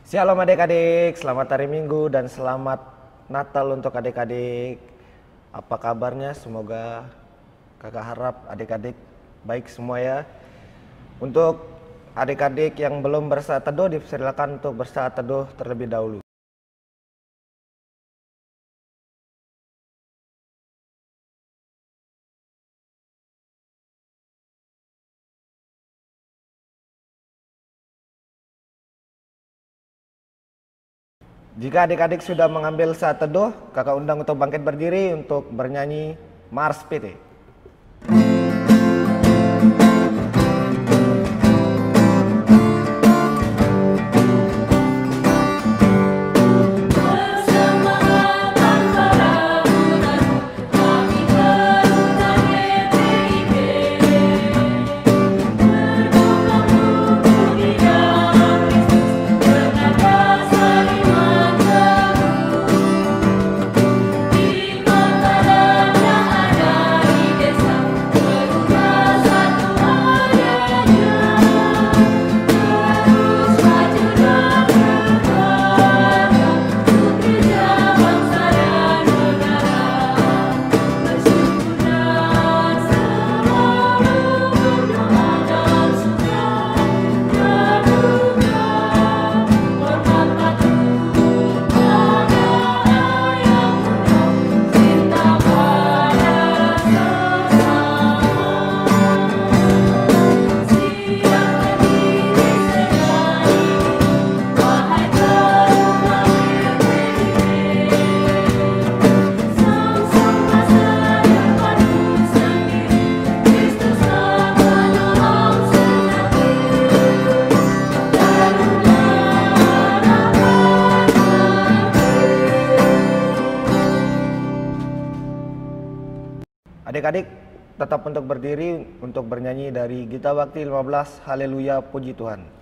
Shalom adik-adik, selamat hari Minggu dan selamat Natal untuk adik-adik. Apa kabarnya? Semoga kakak harap adik-adik baik semua ya. Untuk adik-adik yang belum bersaat teduh, dipersilakan untuk bersaat teduh terlebih dahulu. Jika adik-adik sudah mengambil saat teduh, kakak undang untuk bangkit berdiri untuk bernyanyi Mars PT. Adik-adik tetap untuk berdiri untuk bernyanyi dari Gita Bakti 15 Haleluya Puji Tuhan.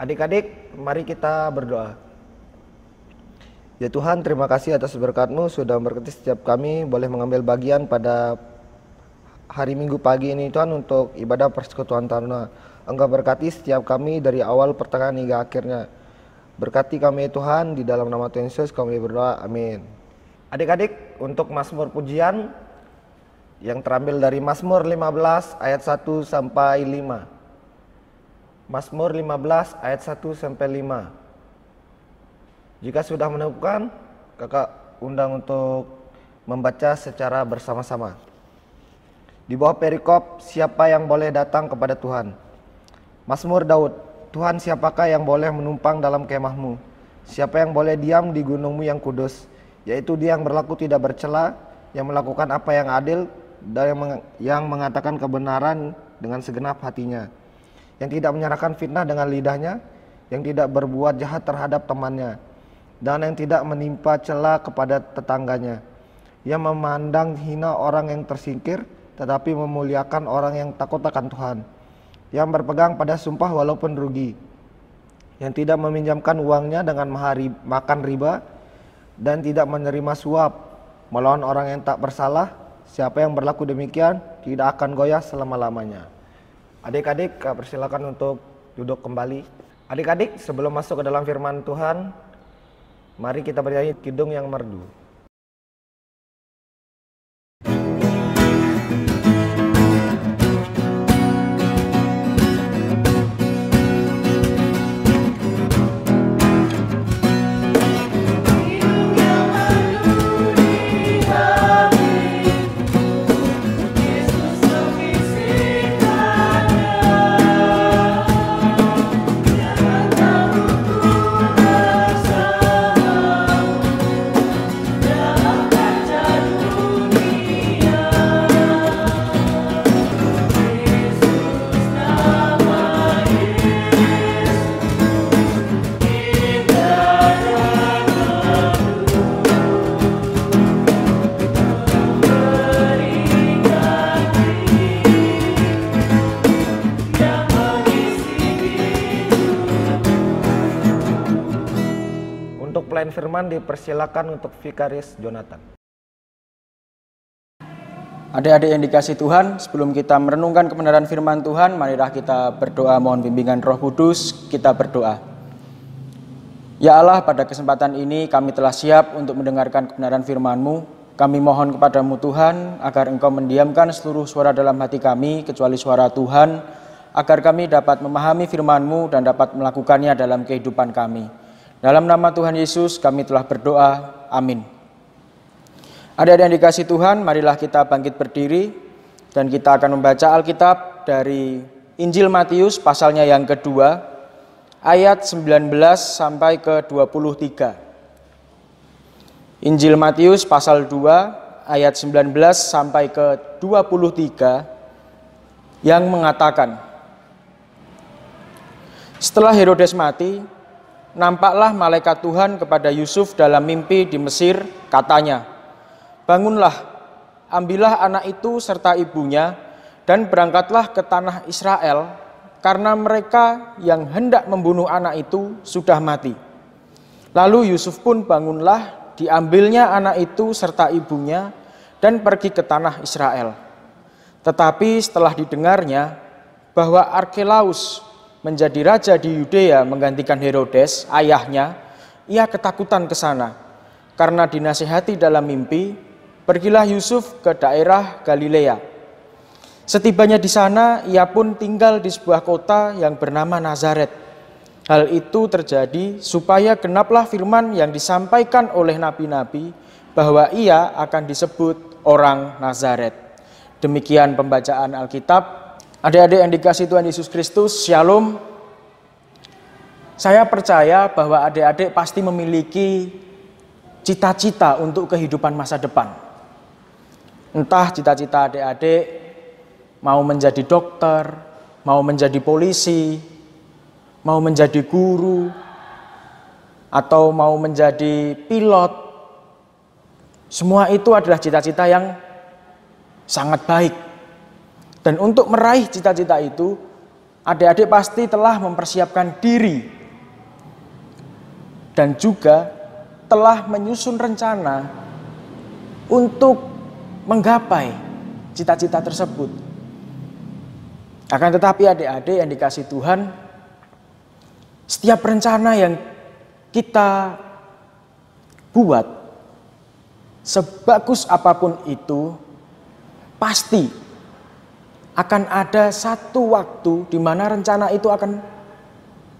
Adik-adik, mari kita berdoa. Ya Tuhan, terima kasih atas berkat-Mu sudah memberkati setiap kami boleh mengambil bagian pada hari Minggu pagi ini Tuhan untuk ibadah persekutuan taruna. Engkau berkati setiap kami dari awal pertengahan hingga akhirnya. Berkati kami Tuhan, di dalam nama Tuhan Yesus kami berdoa, amin. Adik-adik, untuk Mazmur pujian yang terambil dari Mazmur 15 ayat 1 sampai 5. Mazmur 15 ayat 1 sampai 5. Jika sudah menemukan, kakak undang untuk membaca secara bersama-sama. Di bawah perikop, siapa yang boleh datang kepada Tuhan? Mazmur Daud. Tuhan, siapakah yang boleh menumpang dalam kemah-Mu? Siapa yang boleh diam di gunung-Mu yang kudus? Yaitu dia yang berlaku tidak bercela, yang melakukan apa yang adil, dan yang mengatakan kebenaran dengan segenap hatinya, yang tidak menyerahkan fitnah dengan lidahnya, yang tidak berbuat jahat terhadap temannya, dan yang tidak menimpa cela kepada tetangganya, yang memandang hina orang yang tersingkir, tetapi memuliakan orang yang takut akan Tuhan, yang berpegang pada sumpah walaupun rugi, yang tidak meminjamkan uangnya dengan makan riba, dan tidak menerima suap melawan orang yang tak bersalah. Siapa yang berlaku demikian tidak akan goyah selama-lamanya. Adik-adik, persilakan untuk duduk kembali. Adik-adik, sebelum masuk ke dalam firman Tuhan, mari kita bernyanyi Kidung yang Merdu. firman dipersilakan untuk Vikaris Jonathan. Adik-adik yang dikasih Tuhan, sebelum kita merenungkan kebenaran firman Tuhan, marilah kita berdoa mohon bimbingan Roh Kudus. Kita berdoa. Ya Allah, pada kesempatan ini kami telah siap untuk mendengarkan kebenaran firman-Mu. Kami mohon kepadamu Tuhan, agar Engkau mendiamkan seluruh suara dalam hati kami, kecuali suara Tuhan, agar kami dapat memahami firman-Mu dan dapat melakukannya dalam kehidupan kami. Dalam nama Tuhan Yesus kami telah berdoa, amin. Adik-adik yang dikasih Tuhan, marilah kita bangkit berdiri dan kita akan membaca Alkitab dari Injil Matius pasalnya yang kedua, ayat 19 sampai ke 23. Injil Matius pasal 2 ayat 19 sampai ke 23 yang mengatakan, setelah Herodes mati, nampaklah malaikat Tuhan kepada Yusuf dalam mimpi di Mesir, katanya, bangunlah, ambillah anak itu serta ibunya, dan berangkatlah ke tanah Israel, karena mereka yang hendak membunuh anak itu sudah mati. Lalu Yusuf pun bangunlah, diambilnya anak itu serta ibunya, dan pergi ke tanah Israel. Tetapi setelah didengarnya bahwa Arkelaus menjadi raja di Yudea menggantikan Herodes, ayahnya, ia ketakutan ke sana. Karena dinasihati dalam mimpi, pergilah Yusuf ke daerah Galilea. Setibanya di sana, ia pun tinggal di sebuah kota yang bernama Nazaret. Hal itu terjadi supaya genaplah firman yang disampaikan oleh nabi-nabi bahwa ia akan disebut orang Nazaret. Demikian pembacaan Alkitab. Adik-adik yang dikasihi Tuhan Yesus Kristus, Shalom. Saya percaya bahwa adik-adik pasti memiliki cita-cita untuk kehidupan masa depan. Entah cita-cita adik-adik mau menjadi dokter, mau menjadi polisi, mau menjadi guru, atau mau menjadi pilot. Semua itu adalah cita-cita yang sangat baik. Dan untuk meraih cita-cita itu, adik-adik pasti telah mempersiapkan diri dan juga telah menyusun rencana untuk menggapai cita-cita tersebut. Akan tetapi adik-adik yang dikasihi Tuhan, setiap rencana yang kita buat, sebagus apapun itu, pasti akan ada satu waktu di mana rencana itu akan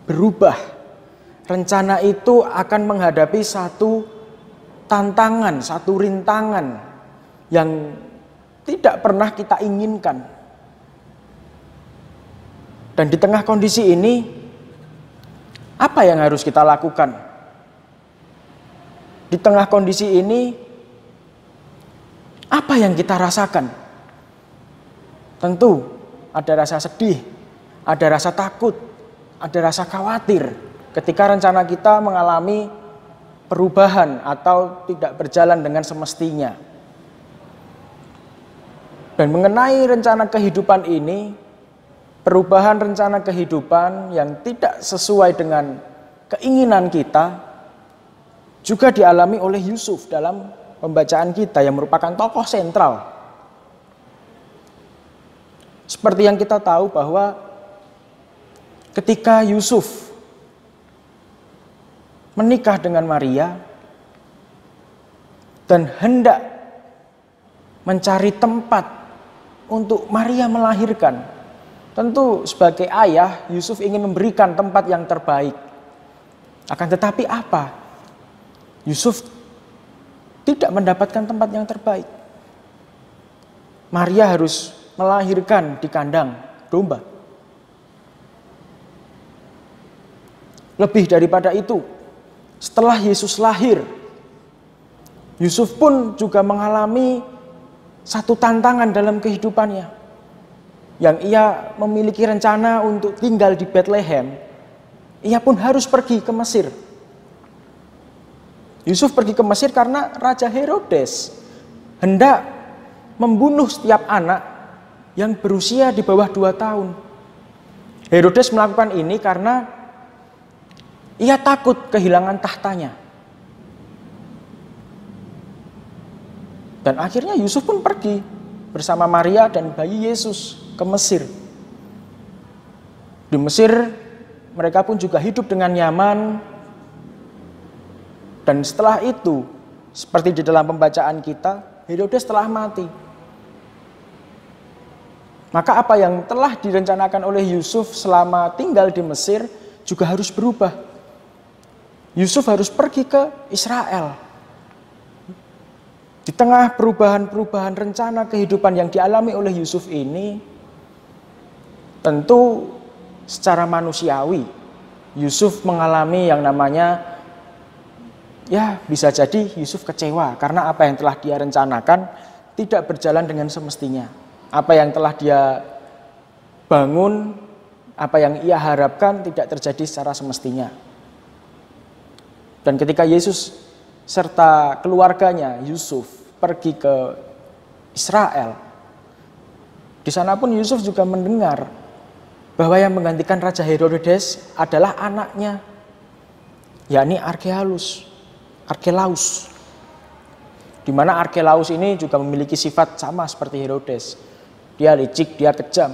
berubah. Rencana itu akan menghadapi satu tantangan, satu rintangan yang tidak pernah kita inginkan. Dan di tengah kondisi ini, apa yang harus kita lakukan? Di tengah kondisi ini, apa yang kita rasakan? Tentu ada rasa sedih, ada rasa takut, ada rasa khawatir ketika rencana kita mengalami perubahan atau tidak berjalan dengan semestinya. Dan mengenai rencana kehidupan ini, perubahan rencana kehidupan yang tidak sesuai dengan keinginan kita juga dialami oleh Yusuf dalam pembacaan kita yang merupakan tokoh sentral. Seperti yang kita tahu bahwa ketika Yusuf menikah dengan Maria dan hendak mencari tempat untuk Maria melahirkan, tentu sebagai ayah Yusuf ingin memberikan tempat yang terbaik. Akan tetapi apa? Yusuf tidak mendapatkan tempat yang terbaik. Maria harus melahirkan di kandang domba. Lebih daripada itu, setelah Yesus lahir, Yusuf pun juga mengalami satu tantangan dalam kehidupannya. Yang ia memiliki rencana untuk tinggal di Bethlehem, ia pun harus pergi ke Mesir. Yusuf pergi ke Mesir karena Raja Herodes hendak membunuh setiap anak yang berusia di bawah 2 tahun. Herodes melakukan ini karena ia takut kehilangan tahtanya. Dan akhirnya Yusuf pun pergi bersama Maria dan bayi Yesus ke Mesir. Di Mesir mereka pun juga hidup dengan nyaman. Dan setelah itu, seperti di dalam pembacaan kita, Herodes telah mati. Maka apa yang telah direncanakan oleh Yusuf selama tinggal di Mesir juga harus berubah. Yusuf harus pergi ke Israel. Di tengah perubahan-perubahan rencana kehidupan yang dialami oleh Yusuf ini, tentu secara manusiawi, Yusuf mengalami yang namanya, ya bisa jadi Yusuf kecewa karena apa yang telah dia rencanakan tidak berjalan dengan semestinya. Apa yang telah dia bangun, apa yang ia harapkan tidak terjadi secara semestinya. Dan ketika Yesus serta keluarganya Yusuf pergi ke Israel, di sana pun Yusuf juga mendengar bahwa yang menggantikan Raja Herodes adalah anaknya, yakni Arkelaus. Di mana Arkelaus ini juga memiliki sifat sama seperti Herodes. Dia licik, dia kejam.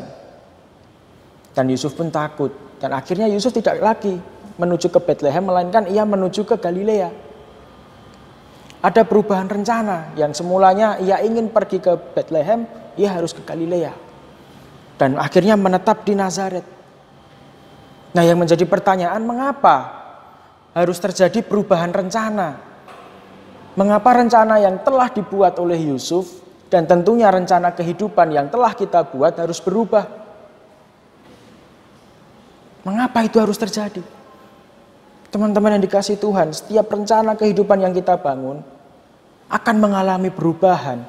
Dan Yusuf pun takut. Dan akhirnya Yusuf tidak lagi menuju ke Bethlehem, melainkan ia menuju ke Galilea. Ada perubahan rencana yang semulanya ia ingin pergi ke Bethlehem, ia harus ke Galilea. Dan akhirnya menetap di Nazaret. Nah, yang menjadi pertanyaan, mengapa harus terjadi perubahan rencana? Mengapa rencana yang telah dibuat oleh Yusuf dan tentunya rencana kehidupan yang telah kita buat harus berubah? Mengapa itu harus terjadi? Teman-teman yang dikasihi Tuhan, setiap rencana kehidupan yang kita bangun akan mengalami perubahan.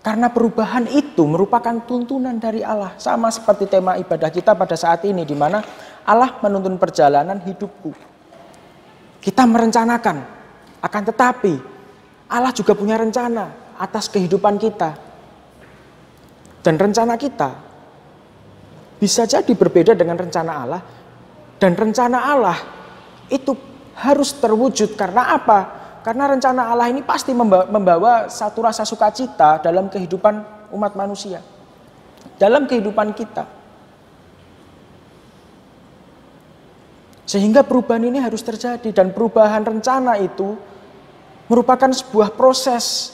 Karena perubahan itu merupakan tuntunan dari Allah. Sama seperti tema ibadah kita pada saat ini, di mana Allah menuntun perjalanan hidupku. Kita merencanakan, akan tetapi Allah juga punya rencana atas kehidupan kita. Dan rencana kita bisa jadi berbeda dengan rencana Allah. Dan rencana Allah itu harus terwujud. Karena apa? Karena rencana Allah ini pasti membawa satu rasa sukacita dalam kehidupan umat manusia. Dalam kehidupan kita. Sehingga perubahan ini harus terjadi. Dan perubahan rencana itu merupakan sebuah proses.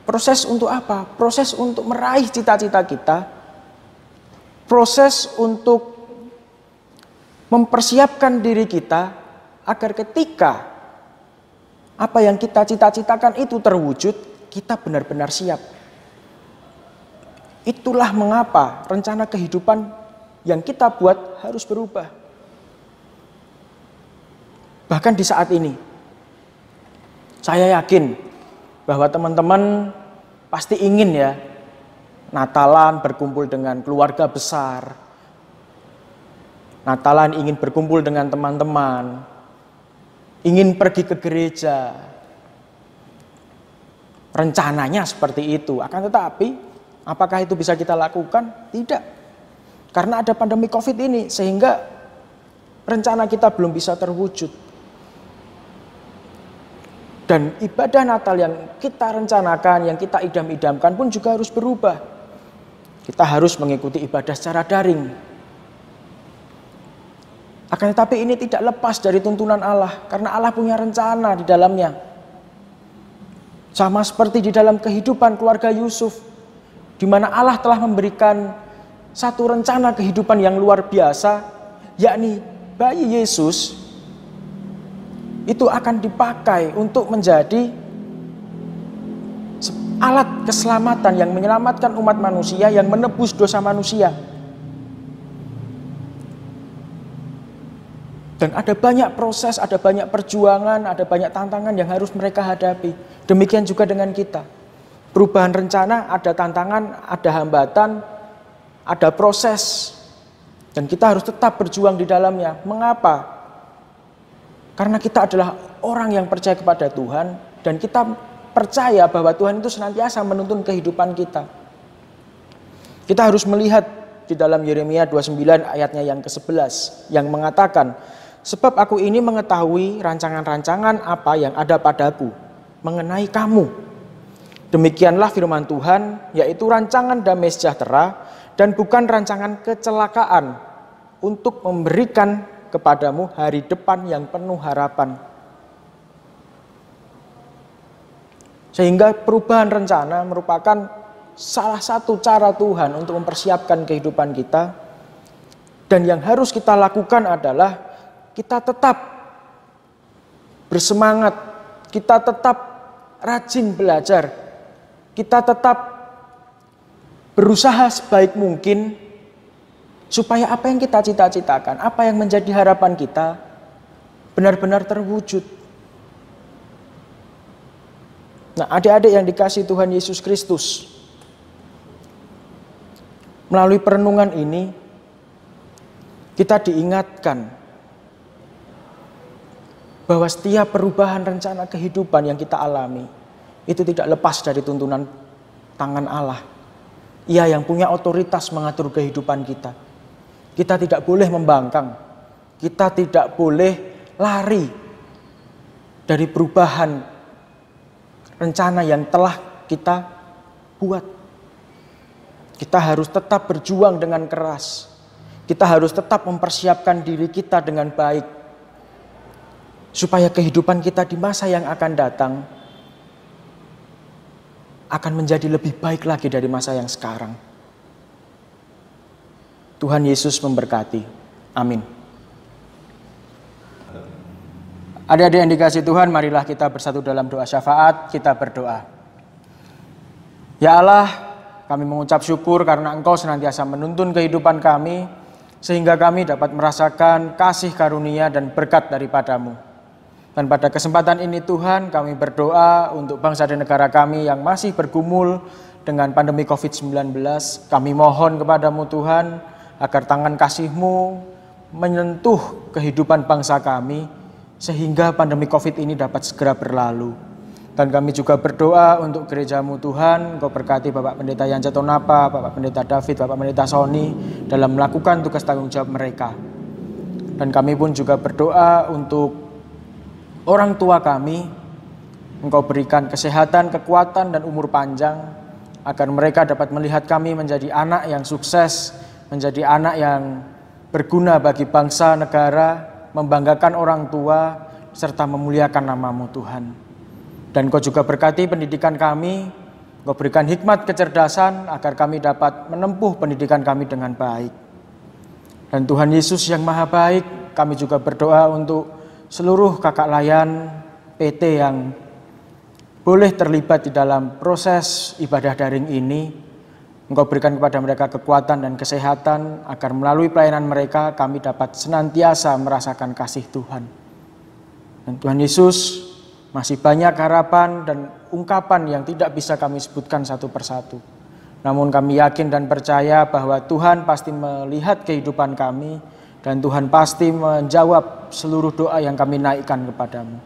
Proses untuk apa? Proses untuk meraih cita-cita kita. Proses untuk mempersiapkan diri kita agar ketika apa yang kita cita-citakan itu terwujud, kita benar-benar siap. Itulah mengapa rencana kehidupan yang kita buat harus berubah. Bahkan di saat ini, saya yakin bahwa teman-teman pasti ingin ya Natalan berkumpul dengan keluarga besar. Natalan ingin berkumpul dengan teman-teman, ingin pergi ke gereja. Rencananya seperti itu. Akan tetapi, apakah itu bisa kita lakukan? Tidak. Karena ada pandemi COVID ini, sehingga rencana kita belum bisa terwujud. Dan ibadah Natal yang kita rencanakan, yang kita idam-idamkan pun juga harus berubah. Kita harus mengikuti ibadah secara daring. Akan tetapi ini tidak lepas dari tuntunan Allah, karena Allah punya rencana di dalamnya. Sama seperti di dalam kehidupan keluarga Yusuf, di mana Allah telah memberikan satu rencana kehidupan yang luar biasa, yakni bayi Yesus itu akan dipakai untuk menjadi alat keselamatan yang menyelamatkan umat manusia, yang menebus dosa manusia. Dan ada banyak proses, ada banyak perjuangan, ada banyak tantangan yang harus mereka hadapi. Demikian juga dengan kita. Perubahan rencana, ada tantangan, ada hambatan, ada proses. Dan kita harus tetap berjuang di dalamnya. Mengapa? Karena kita adalah orang yang percaya kepada Tuhan. Dan kita percaya bahwa Tuhan itu senantiasa menuntun kehidupan kita. Kita harus melihat di dalam Yeremia 29 ayatnya yang ke-11. Yang mengatakan, sebab aku ini mengetahui rancangan-rancangan apa yang ada padaku mengenai kamu, Demikianlah firman Tuhan, yaitu rancangan damai sejahtera dan bukan rancangan kecelakaan, untuk memberikan kepadamu hari depan yang penuh harapan. Sehingga perubahan rencana merupakan salah satu cara Tuhan untuk mempersiapkan kehidupan kita. Dan yang harus kita lakukan adalah kita tetap bersemangat, kita tetap rajin belajar, kita tetap berusaha sebaik mungkin supaya apa yang kita cita-citakan, apa yang menjadi harapan kita benar-benar terwujud. Nah, adik-adik yang dikasihi Tuhan Yesus Kristus, melalui perenungan ini kita diingatkan bahwa setiap perubahan rencana kehidupan yang kita alami itu tidak lepas dari tuntunan tangan Allah. Ia yang punya otoritas mengatur kehidupan kita. Kita tidak boleh membangkang. Kita tidak boleh lari dari perubahan rencana yang telah kita buat. Kita harus tetap berjuang dengan keras. Kita harus tetap mempersiapkan diri kita dengan baik. Supaya kehidupan kita di masa yang akan datang akan menjadi lebih baik lagi dari masa yang sekarang. Tuhan Yesus memberkati. Amin. Adik-adik yang dikasihi Tuhan, marilah kita bersatu dalam doa syafaat. Kita berdoa. Ya Allah, kami mengucap syukur karena Engkau senantiasa menuntun kehidupan kami, sehingga kami dapat merasakan kasih karunia dan berkat daripada-Mu. Dan pada kesempatan ini Tuhan, kami berdoa untuk bangsa dan negara kami yang masih bergumul dengan pandemi COVID-19. Kami mohon kepada-Mu Tuhan, agar tangan kasih-Mu menyentuh kehidupan bangsa kami, sehingga pandemi COVID ini dapat segera berlalu. Dan kami juga berdoa untuk gereja-Mu Tuhan, Engkau berkati Bapak Pendeta Yan Cetonapa, Bapak Pendeta David, Bapak Pendeta Sony dalam melakukan tugas tanggung jawab mereka. Dan kami pun juga berdoa untuk orang tua kami, Engkau berikan kesehatan, kekuatan, dan umur panjang, agar mereka dapat melihat kami menjadi anak yang sukses, menjadi anak yang berguna bagi bangsa, negara, membanggakan orang tua, serta memuliakan nama-Mu Tuhan. Dan Engkau juga berkati pendidikan kami, Engkau berikan hikmat kecerdasan agar kami dapat menempuh pendidikan kami dengan baik. Dan Tuhan Yesus yang Maha Baik, kami juga berdoa untuk seluruh kakak layan PT yang boleh terlibat di dalam proses ibadah daring ini. Engkau berikan kepada mereka kekuatan dan kesehatan agar melalui pelayanan mereka kami dapat senantiasa merasakan kasih Tuhan. Dan Tuhan Yesus, masih banyak harapan dan ungkapan yang tidak bisa kami sebutkan satu persatu. Namun kami yakin dan percaya bahwa Tuhan pasti melihat kehidupan kami dan Tuhan pasti menjawab seluruh doa yang kami naikkan kepadamu.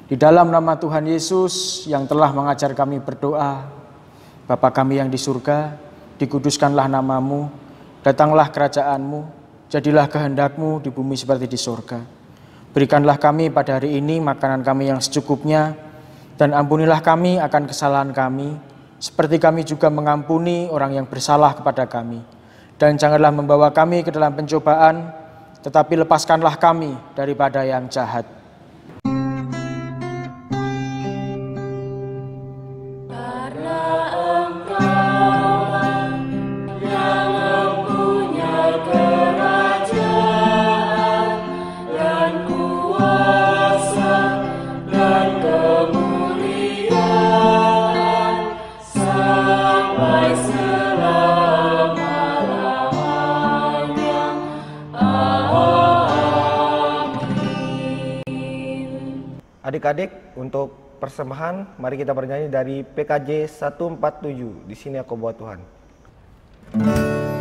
Di dalam nama Tuhan Yesus yang telah mengajar kami berdoa, Bapa kami yang di surga, dikuduskanlah nama-Mu, datanglah kerajaan-Mu, jadilah kehendak-Mu di bumi seperti di surga. Berikanlah kami pada hari ini makanan kami yang secukupnya, dan ampunilah kami akan kesalahan kami, seperti kami juga mengampuni orang yang bersalah kepada kami. Dan janganlah membawa kami ke dalam pencobaan, tetapi lepaskanlah kami daripada yang jahat. Adik-adik, untuk persembahan mari kita bernyanyi dari PKJ 147. Di sini aku buat Tuhan. Semoga berkenan.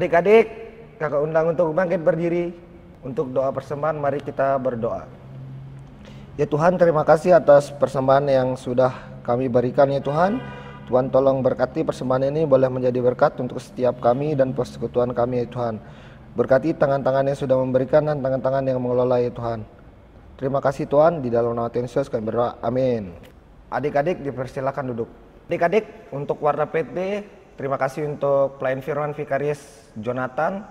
Adik-adik, kakak undang untuk bangkit berdiri. Untuk doa persembahan, mari kita berdoa. Ya Tuhan, terima kasih atas persembahan yang sudah kami berikan ya Tuhan. Tuhan tolong berkati persembahan ini boleh menjadi berkat untuk setiap kami dan persekutuan kami ya Tuhan. Berkati tangan-tangan yang sudah memberikan dan tangan-tangan yang mengelola ya Tuhan. Terima kasih Tuhan, di dalam nama Tuhan Yesus kami berdoa, amin. Adik-adik dipersilakan duduk. Adik-adik, untuk Warta PT, terima kasih untuk pelayan firman Vikaris Jonathan,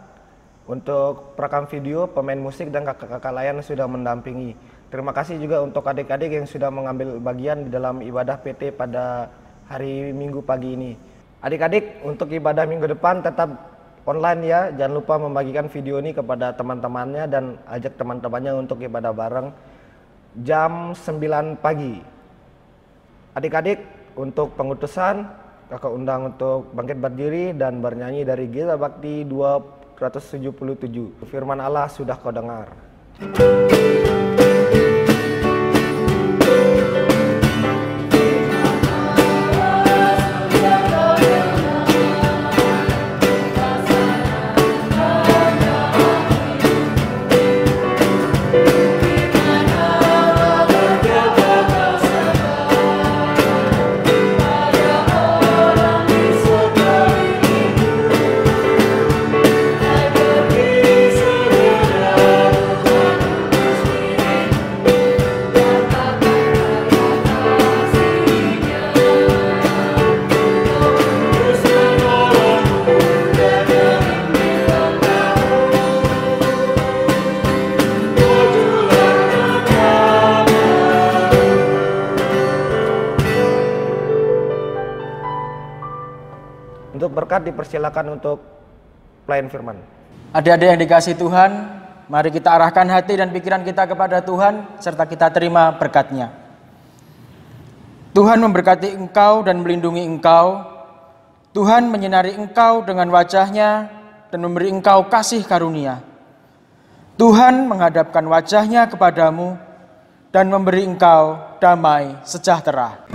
untuk perekam video, pemain musik dan kakak-kakak layan yang sudah mendampingi. Terima kasih juga untuk adik-adik yang sudah mengambil bagian di dalam ibadah PT pada hari Minggu pagi ini. Adik-adik, untuk ibadah minggu depan tetap online ya, jangan lupa membagikan video ini kepada teman-temannya dan ajak teman-temannya untuk ibadah bareng jam 9 pagi. Adik-adik, untuk pengutusan, kakak undang untuk bangkit berdiri dan bernyanyi dari Gita Bakti 277. Firman Allah sudah kau dengar. Untuk berkat dipersilakan untuk pelayan firman. Adik-adik yang dikasih Tuhan, mari kita arahkan hati dan pikiran kita kepada Tuhan, serta kita terima berkat-Nya. Tuhan memberkati engkau dan melindungi engkau. Tuhan menyinari engkau dengan wajah-Nya dan memberi engkau kasih karunia. Tuhan menghadapkan wajah-Nya kepadamu dan memberi engkau damai sejahtera.